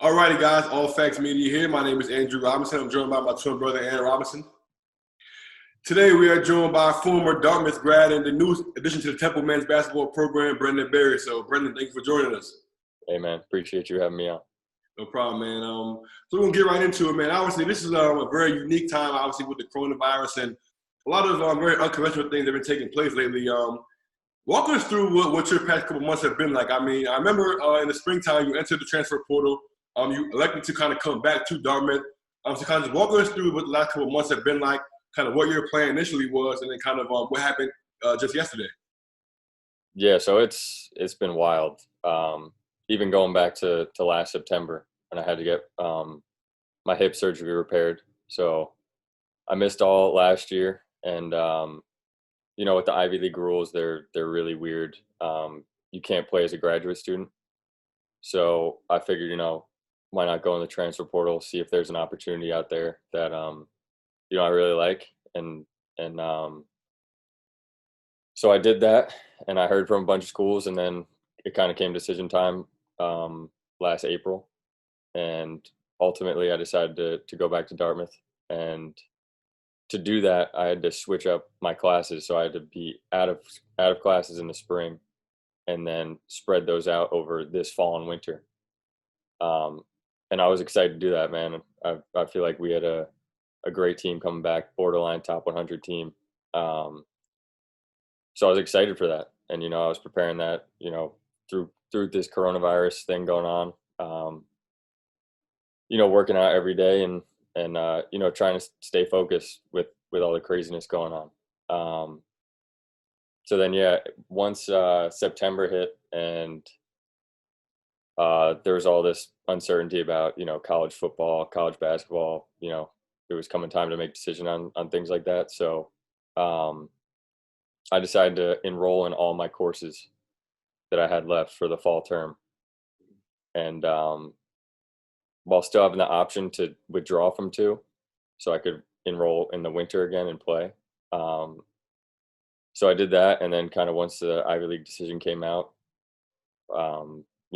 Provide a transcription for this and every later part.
Alrighty, guys, All Facts Media here. My name is Andrew Robinson. I'm joined by my twin brother, Aaron Robinson. Today, we are joined by former Dartmouth grad and the new addition to the Temple men's basketball program, Brendan Berry. So, Brendan, thank you for joining us. Hey, man. Appreciate you having me on. No problem, man. So we're going to get right into it, man. Obviously, this is a very unique time, obviously, with the coronavirus and a lot of very unconventional things that have been taking place lately. Walk us through what your past couple months have been like. I mean, I remember in the springtime, you entered the transfer portal. You elected to kind of come back to Dartmouth. So kind of just walk us through what the last couple of months have been like, kind of what your plan initially was, and then kind of what happened just yesterday. Yeah, so it's been wild. Even going back to last September when I had to get my hip surgery repaired. So I missed all last year, and with the Ivy League rules, they're really weird. You can't play as a graduate student. So I figured, why not go in the transfer portal, see if there's an opportunity out there that I really like, and so I did that, and I heard from a bunch of schools, and then it kind of came decision time last April, and ultimately I decided to go back to Dartmouth. And to do that, I had to switch up my classes, so I had to be out of classes in the spring, and then spread those out over this fall and winter. And I was excited to do that, man. I feel like we had a great team coming back, borderline top 100 team. So I was excited for that. And, I was preparing that, through this coronavirus thing going on, working out every day and trying to stay focused with all the craziness going on. So then, once September hit and there was all this uncertainty about, college football, college basketball, it was coming time to make a decision on things like that. So I decided to enroll in all my courses that I had left for the fall term. And while still having the option to withdraw from two, so I could enroll in the winter again and play. So I did that. And then kind of once the Ivy League decision came out,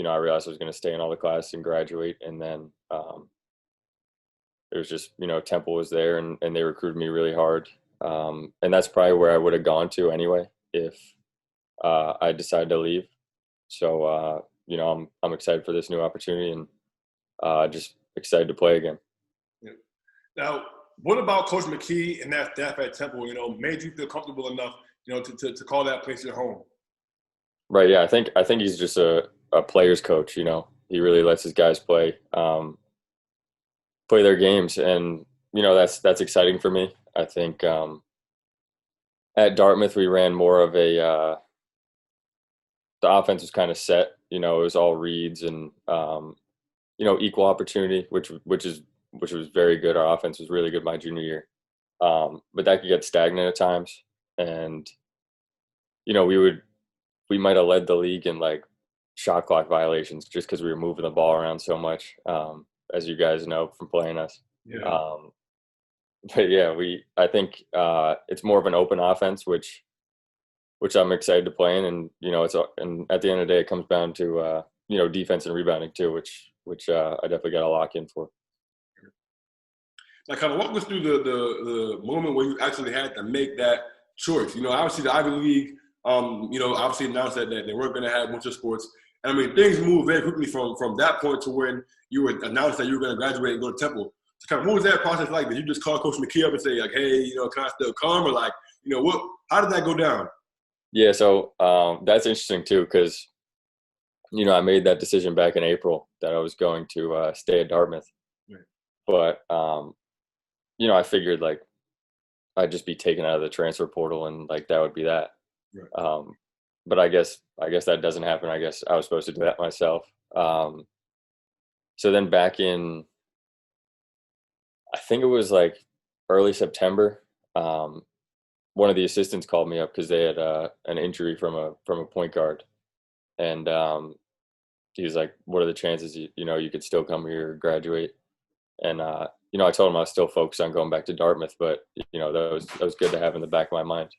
I realized I was going to stay in all the classes and graduate. And then it was just, Temple was there and they recruited me really hard. And that's probably where I would have gone to anyway if I decided to leave. So, I'm excited for this new opportunity and just excited to play again. Yeah. Now, what about Coach McGee and that staff at Temple, made you feel comfortable enough, to call that place your home? Right. Yeah. I think he's just a player's coach. He really lets his guys play their games, and that's exciting for me. I think at Dartmouth we ran more of the offense was kind of set. It was all reads and equal opportunity, which was very good. Our offense was really good my junior year, but that could get stagnant at times, and we might have led the league in like shot clock violations just because we were moving the ball around so much, as you guys know from playing us. Yeah. But yeah, I think it's more of an open offense, which I'm excited to play in, and and at the end of the day, it comes down to defense and rebounding too, which I definitely got to lock in for. Like, kind of walk us through the moment where you actually had to make that choice. Obviously the Ivy League, obviously announced that they weren't going to have winter sports. And I mean, things moved very quickly from that point to when you were announced that you were going to graduate and go to Temple. So kind of what was that process like? Did you just call Coach McGee up and say like, hey, can I still come? Or like, how did that go down? Yeah. So that's interesting too, because, I made that decision back in April that I was going to stay at Dartmouth. Right. But, I figured like I'd just be taken out of the transfer portal and like that would be that. Right. But I guess that doesn't happen. I guess I was supposed to do that myself. So then back in, I think it was like early September, one of the assistants called me up because they had an injury from a point guard, and he was like, "What are the chances you could still come here, graduate?" And I told him I was still focused on going back to Dartmouth, but that was good to have in the back of my mind.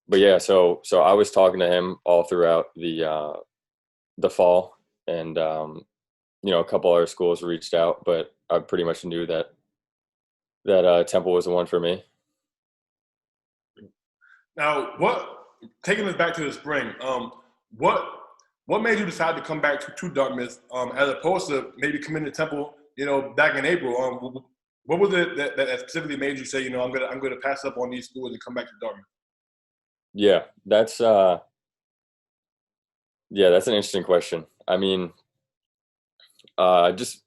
But yeah, so I was talking to him all throughout the fall, and a couple other schools reached out, but I pretty much knew that Temple was the one for me. Now, taking us back to the spring, what what made you decide to come back to Dartmouth as opposed to maybe coming to Temple, back in April? What was it that specifically made you say, I'm gonna pass up on these schools and come back to Dartmouth? Yeah, that's an interesting question. I mean, just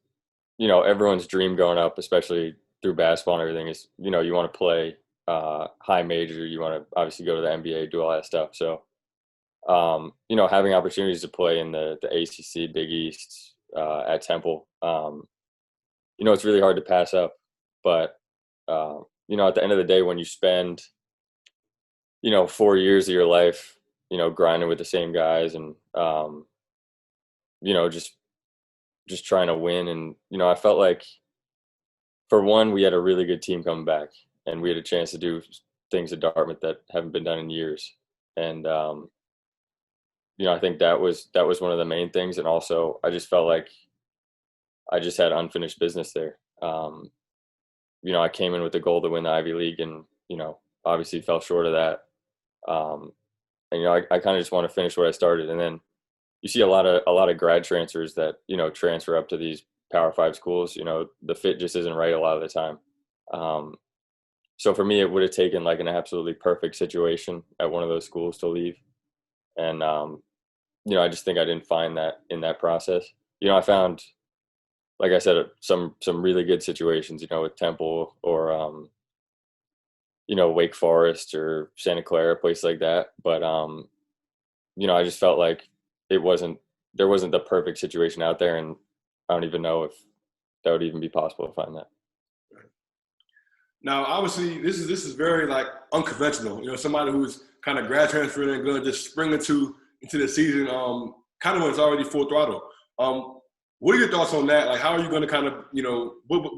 everyone's dream growing up, especially through basketball and everything, is you want to play high major. You want to obviously go to the NBA, do all that stuff. So having opportunities to play in the ACC, Big East at Temple, it's really hard to pass up. But at the end of the day, when you spend 4 years of your life, grinding with the same guys and just trying to win, and I felt like for one, we had a really good team coming back, and we had a chance to do things at Dartmouth that haven't been done in years. And I think that was one of the main things, and also I just felt like I just had unfinished business there. I came in with the goal to win the Ivy League, and obviously fell short of that. And I kind of just want to finish where I started, and then you see a lot of grad transfers that transfer up to these Power Five schools. The fit just isn't right a lot of the time. So for me, it would have taken like an absolutely perfect situation at one of those schools to leave, and I just think I didn't find that in that process. I found, like I said, some really good situations, with Temple or Wake Forest or Santa Clara, a place like that. But I just felt like there wasn't the perfect situation out there, and I don't even know if that would even be possible to find that. Now, obviously, this is very like unconventional. Somebody who's kind of grad transferring and going to just spring into the season, kind of when it's already full throttle. What are your thoughts on that? Like, how are you going to kind of,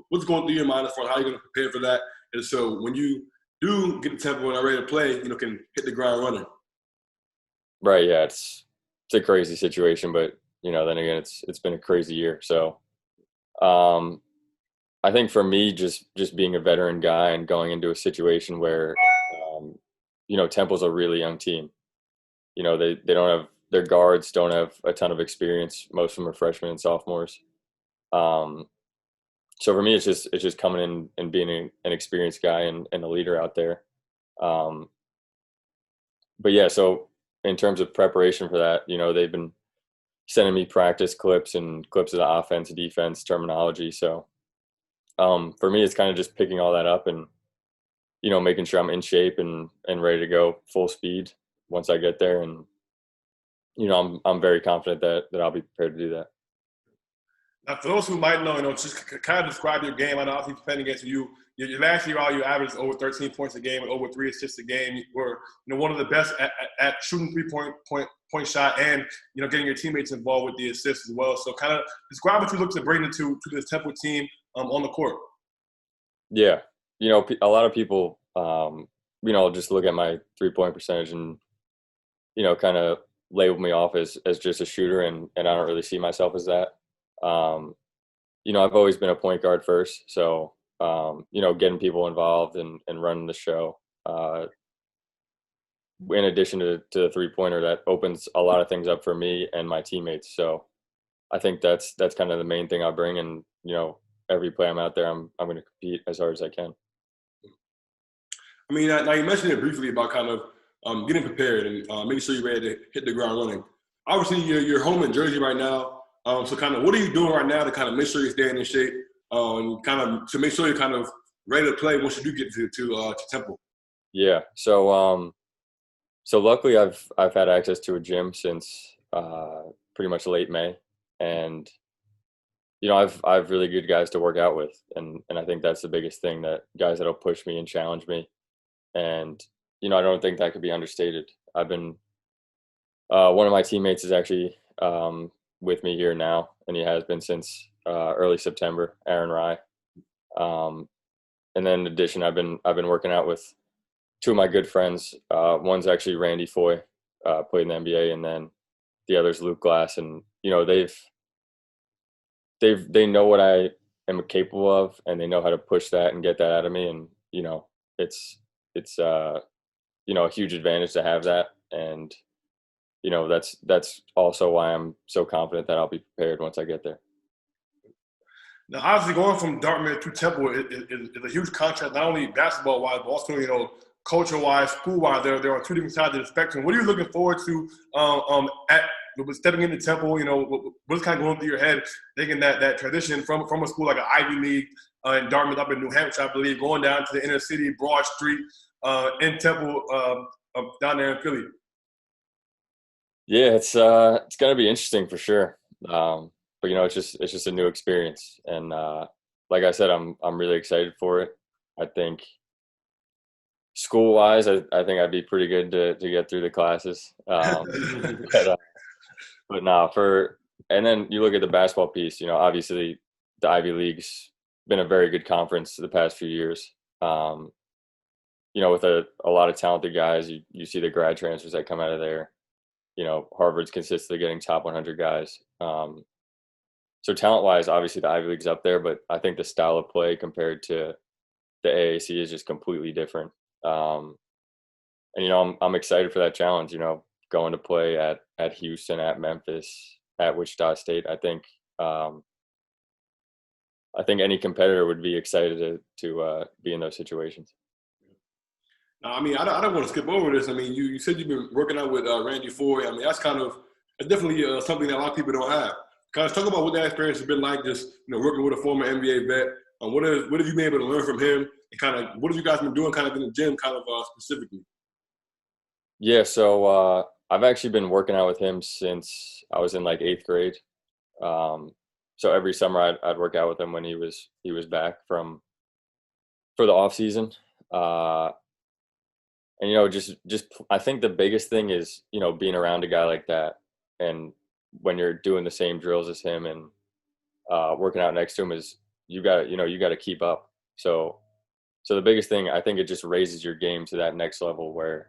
what's going through your mind as far as how you're going to prepare for that? And so when you do get the tempo and are ready to play, can hit the ground running. Right. Yeah. It's a crazy situation, but then again, it's been a crazy year. So, I think for me, just being a veteran guy and going into a situation where, Temple's a really young team. They don't have, their guards don't have a ton of experience. Most of them are freshmen and sophomores. So for me, it's just coming in and being an experienced guy and a leader out there. But yeah, so in terms of preparation for that, they've been sending me practice clips and clips of the offense, defense, terminology. So for me, it's kind of just picking all that up and making sure I'm in shape and ready to go full speed once I get there. And I'm very confident that I'll be prepared to do that. Now, for those who might know, just kind of describe your game. I know obviously playing against you. Last year, all you averaged over 13 points a game and over 3 assists a game. You were, one of the best at shooting three-point shot and, getting your teammates involved with the assists as well. So kind of describe what you look to bring to this Temple team on the court. Yeah. A lot of people, just look at my 3-point percentage and, kind of label me off as just a shooter, and I don't really see myself as that. I've always been a point guard first. So, getting people involved and running the show, in addition to the 3-pointer, that opens a lot of things up for me and my teammates. So I think that's kind of the main thing I bring. And, every play I'm out there, I'm going to compete as hard as I can. I mean, now you mentioned it briefly about kind of getting prepared and making sure you're ready to hit the ground running. Obviously, you're home in Jersey right now. So kind of what are you doing right now to kind of make sure you're staying in shape, kind of to make sure you're kind of ready to play once you do get to Temple? Yeah. So luckily I've had access to a gym since pretty much late May, and I've really good guys to work out with, and I think that's the biggest thing, that guys that'll push me and challenge me. And I don't think that could be understated. I've been one of my teammates is actually with me here now, and he has been since early September, Aaron Rye. And then in addition, I've been working out with two of my good friends. One's actually Randy Foye, played in the NBA, and then the other's Luke Glass, and they know what I am capable of, and they know how to push that and get that out of me, and it's it's a huge advantage to have that, and that's also why I'm so confident that I'll be prepared once I get there. Now, obviously, going from Dartmouth to Temple is a huge contrast, not only basketball-wise, but also, culture-wise, school-wise. There are two different sides of the spectrum. What are you looking forward to at stepping into Temple? What's kind of going through your head, thinking that transition from a school like an Ivy League in Dartmouth up in New Hampshire, I believe, going down to the inner city, Broad Street, in Temple, down there in Philly? Yeah, it's gonna be interesting for sure. But it's just a new experience, and like I said, I'm really excited for it. I think school wise, I think I'd be pretty good to get through the classes. But but no, and then you look at the basketball piece. Obviously the Ivy League's been a very good conference the past few years. With a lot of talented guys, you see the grad transfers that come out of there. Harvard's consistently getting top 100 guys. So talent-wise, obviously the Ivy League's up there, but I think the style of play compared to the AAC is just completely different. And I'm excited for that challenge. Going to play at Houston, at Memphis, at Wichita State. I think any competitor would be excited to be in those situations. I mean, I don't want to skip over this. I mean, you said you've been working out with Randy Foye. I mean, that's definitely something that a lot of people don't have. Kind of talk about what that experience has been like, just working with a former NBA vet. What have you been able to learn from him? And kind of what have you guys been doing, kind of in the gym, kind of specifically? Yeah, so I've actually been working out with him since I was in like 8th grade. So every summer I'd work out with him when he was back for the off season. And just I think the biggest thing is being around a guy like that, and when you're doing the same drills as him and working out next to him, is you got to keep up. So the biggest thing, I think, it just raises your game to that next level where,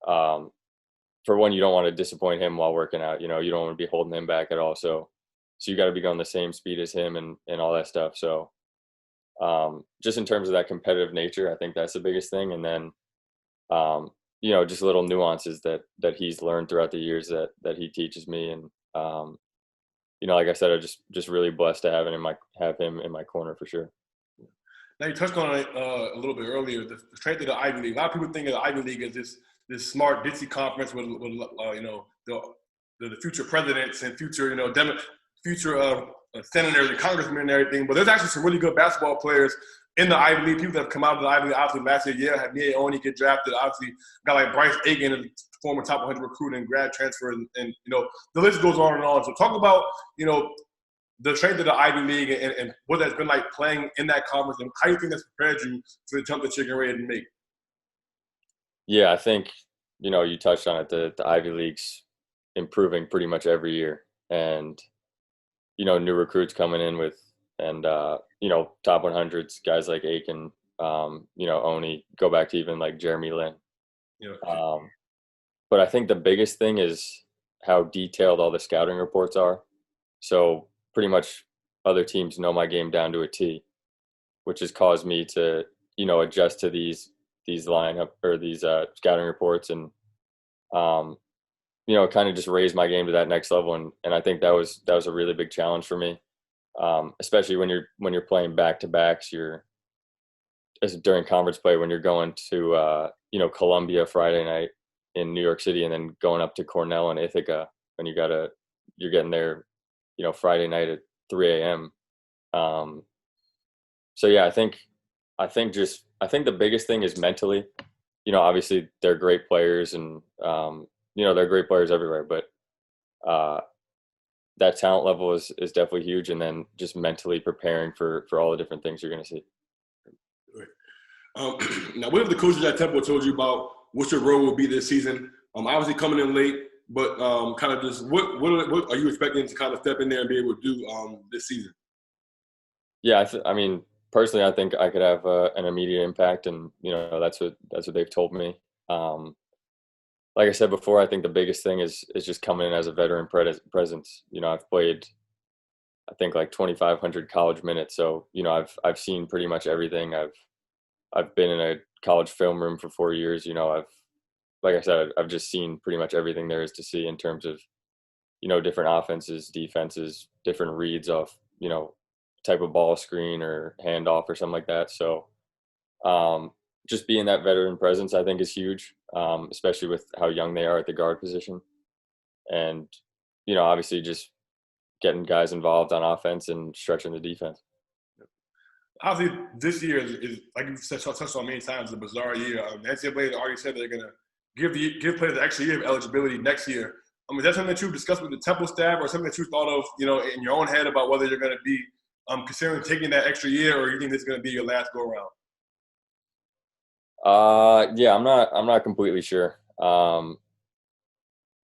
for one, you don't want to disappoint him while working out. You don't want to be holding him back at all. So you got to be going the same speed as him and all that stuff. So just in terms of that competitive nature, I think that's the biggest thing. And then just little nuances that he's learned throughout the years that he teaches me. And like I said, I'm just really blessed to have him in my corner for sure. Now, you touched on it a little bit earlier, the strength of the Ivy League. A lot of people think of the Ivy League as this smart, ditzy conference with the future presidents and future, future senators and congressmen and everything. But there's actually some really good basketball players in the Ivy League. People that have come out of the Ivy League, obviously last year, had Mia Oni get drafted. Obviously, got like Bryce Aiken, a former top 100 recruit and grad transfer, and the list goes on and on. So talk about the strength of the Ivy League and what that's been like playing in that conference, and how you think that's prepared you for the jump that you're getting ready to make. Yeah, I think you touched on it. The Ivy League's improving pretty much every year, and new recruits coming in with, and top 100s, guys like Aiken, Oni, go back to even like Jeremy Lin. But I think the biggest thing is how detailed all the scouting reports are. So pretty much other teams know my game down to a T, which has caused me to adjust to these lineup or these scouting reports, and kind of just raise my game to that next level. And I think that was a really big challenge for me, especially when you're playing back to backs. During conference play, when you're going to Columbia Friday night in New York City, and then going up to Cornell and Ithaca, and you're getting there Friday night at 3 a.m. So yeah, I think the biggest thing is mentally. Obviously they're great players, and they're great players everywhere, but that talent level is definitely huge, and then just mentally preparing for all the different things you're going to see. Now, what have the coaches at Temple told you about what your role will be this season? Obviously coming in late, but kind of just what are you expecting to kind of step in there and be able to do this season? Yeah, I mean, personally, I think I could have an immediate impact, and that's what they've told me. like I said before, I think the biggest thing is just coming in as a veteran presence. You know, I've played, I think, like 2,500 college minutes, so you know, I've seen pretty much everything. I've been in a college film room for 4 years. You know, like I said, I've just seen pretty much everything there is to see in terms of, you know, different offenses, defenses, different reads off, you know, type of ball screen or handoff or something like that. So just being that veteran presence, I think, is huge, especially with how young they are at the guard position. And, you know, obviously just getting guys involved on offense and stretching the defense. Obviously, this year is like you said, touched on many times, a bizarre year. The NCAA already said they're going to give players an extra year of eligibility next year. Is that something that you've discussed with the Temple staff, or something that you thought of, you know, in your own head about whether you're going to be considering taking that extra year, or you think this is going to be your last go around? Yeah, I'm not completely sure.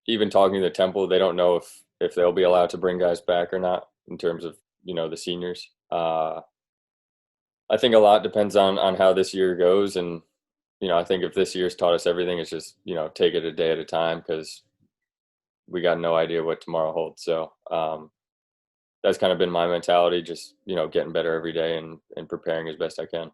Even talking to the Temple, they don't know if they'll be allowed to bring guys back or not in terms of, you know, the seniors. I think a lot depends on how this year goes, and you know, I think if this year's taught us everything, it's just, you know, take it a day at a time, because we got no idea what tomorrow holds. So that's kind of been my mentality, just, you know, getting better every day and preparing as best I can.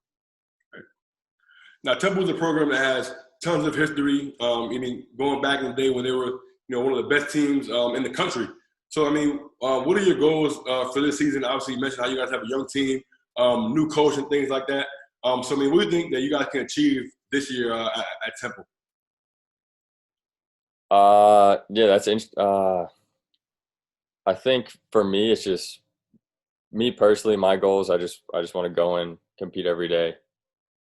Now, Temple's a program that has tons of history. I mean, going back in the day when they were, you know, one of the best teams in the country. So, I mean, what are your goals for this season? Obviously, you mentioned how you guys have a young team, new coach, and things like that. So, I mean, what do you think that you guys can achieve this year at Temple? Yeah, that's I think for me, it's just me personally. My goals, I just want to go in, compete every day,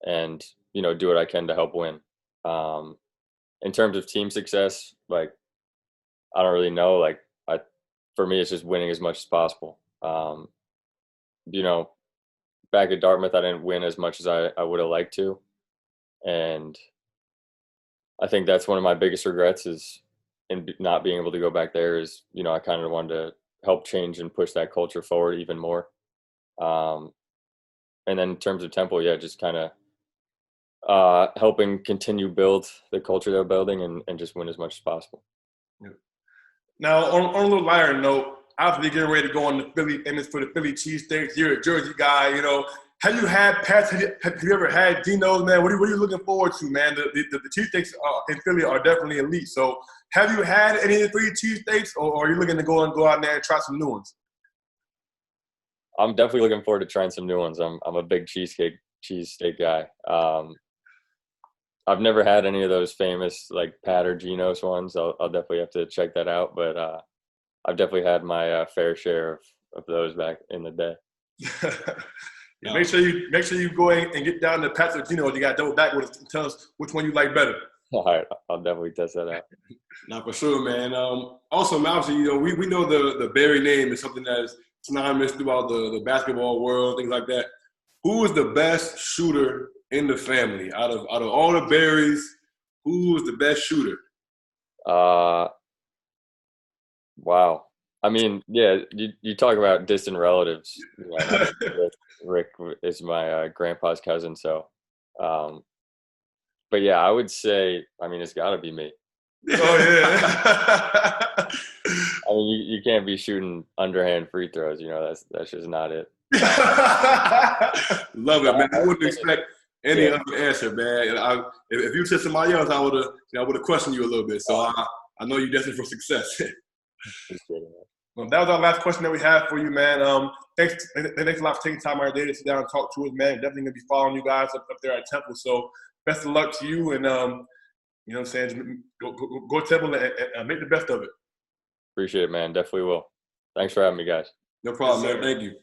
and, you know, do what I can to help win. In terms of team success, like, I don't really know. Like, for me, it's just winning as much as possible. You know, back at Dartmouth, I didn't win as much as I would have liked to, and I think that's one of my biggest regrets is in not being able to go back there. Is, you know, I kind of wanted to help change and push that culture forward even more. Um, and then in terms of Temple, yeah, just kind of helping continue build the culture they're building and just win as much as possible. Yeah. Now, on a little lighter note, obviously getting ready to go on the Philly, famous for the Philly cheesesteaks. You're a Jersey guy, you know. Have you had Pats? Have you ever had Dino's, man? What are you looking forward to, man? The cheesesteaks in Philly are definitely elite. So, have you had any of the three cheesesteaks, or are you looking to go out there and try some new ones? I'm definitely looking forward to trying some new ones. I'm a big cheesesteak guy. I've never had any of those famous like Pat or Geno's ones. I'll definitely have to check that out. But I've definitely had my fair share of those back in the day. Yeah, make sure you go in and get down to Pat's or Geno's. You got to double back with us and tell us which one you like better. All right, I'll definitely test that out. Not for sure, man. Also, obviously, you know, we know the Barry name is something that is synonymous throughout the basketball world, things like that. Who is the best shooter in the family out of all the Barrys? Who is the best shooter? Wow. I mean, yeah, you talk about distant relatives. You know, Rick is my grandpa's cousin, so. But yeah, I would say, I mean, it's got to be me. Oh yeah. I mean, you can't be shooting underhand free throws. You know, that's just not it. Love it, man. I wouldn't expect any other answer, man. If you said somebody else, I would have questioned you a little bit. So I know you're destined for success. Well, that was our last question that we have for you, man. Thanks a lot for taking time out of your day to sit down and talk to us, man. Definitely gonna be following you guys up there at Temple. So best of luck to you, and you know what I'm saying, go Temple and make the best of it. Appreciate it, man. Definitely will. Thanks for having me, guys. No problem, man. Thank you.